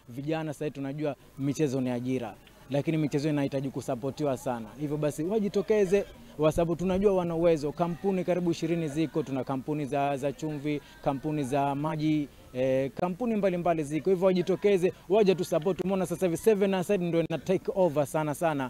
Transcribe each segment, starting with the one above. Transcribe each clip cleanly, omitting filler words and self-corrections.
vijana sasa tunajua michezo ni ajira, lakini michezo inahitaji kusapotiwa sana. Hivyo basi wajitokeze, kwa sababu tunajua wana uwezo. Kampuni karibu 20 ziko, tuna kampuni za chumvi, kampuni za maji, kampuni mbalimbali ziko. Hivyo wajitokeze, waje tu support. Umeona sasa hivi Seven Aside ndio ina take over sana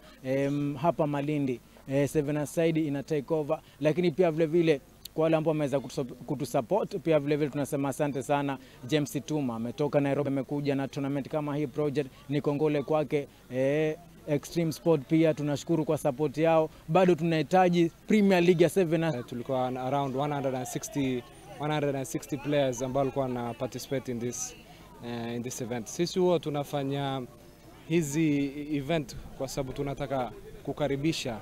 hapa Malindi. Seven Aside ina take over, lakini pia vile vile kwa wale ambao wameweza kutusupport pia vile vile tunasema asante sana. James Tuma ametoka Nairobi, amekuja na tournament kama hii project, ni kongole kwake. Extreme Sport pia tunashukuru kwa support yao. Bado tunahitaji Premier League ya 7. Tulikuwa around 160 players ambao walikuwa na participate in this event. Sisi huwa tunafanya hizi event kwa sababu tunataka kukaribisha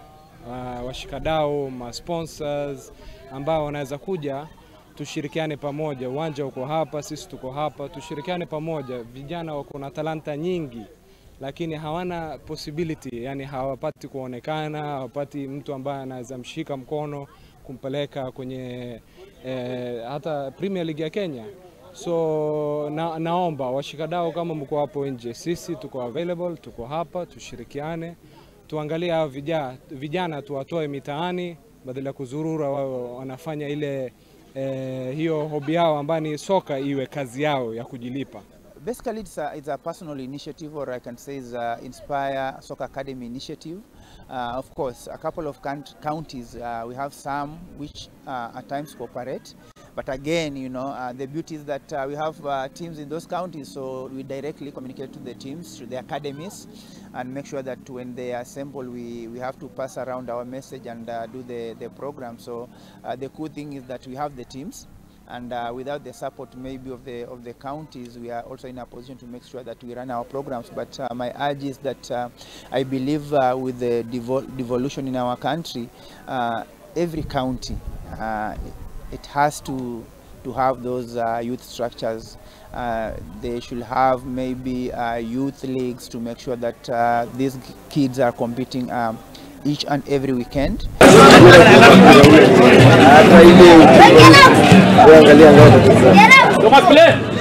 washikadau, ma sponsors ambao wanaweza kuja, tushirikiane pamoja. Uwanja uko hapa, sisi tuko hapa, tushirikiane pamoja. Vijana wako na talanta nyingi lakini hawana possibility, yani hawapati kuonekana, hawapati mtu ambaye anaweza mshika mkono kumpeleka kwenye hata Premier League ya Kenya. So naomba washikadau kama mko hapo nje, sisi tuko available, tuko hapa, tushirikiane, tuangalie hao vijana tuwatoe mitaani badala ya kuzurura, wanafanya ile hiyo hobby yao ambayo ni soka iwe kazi yao ya kujilipa. Basically, it's a personal initiative, or I can say it's a Inspire Soccer Academy initiative. Of course, a couple of counties, we have some which at times cooperate. But again, you know, the beauty is that we have teams in those counties, so we directly communicate to the teams, to the academies, and make sure that when they assemble, we have to pass around our message and do the program. So the cool thing is that we have the teams. And without the support maybe of the counties, we are also in a position to make sure that we run our programs. But my urge is that I believe with the devolution in our country, every county it has to have those youth structures. They should have maybe youth leagues to make sure that these kids are competing each and every weekend. Get up!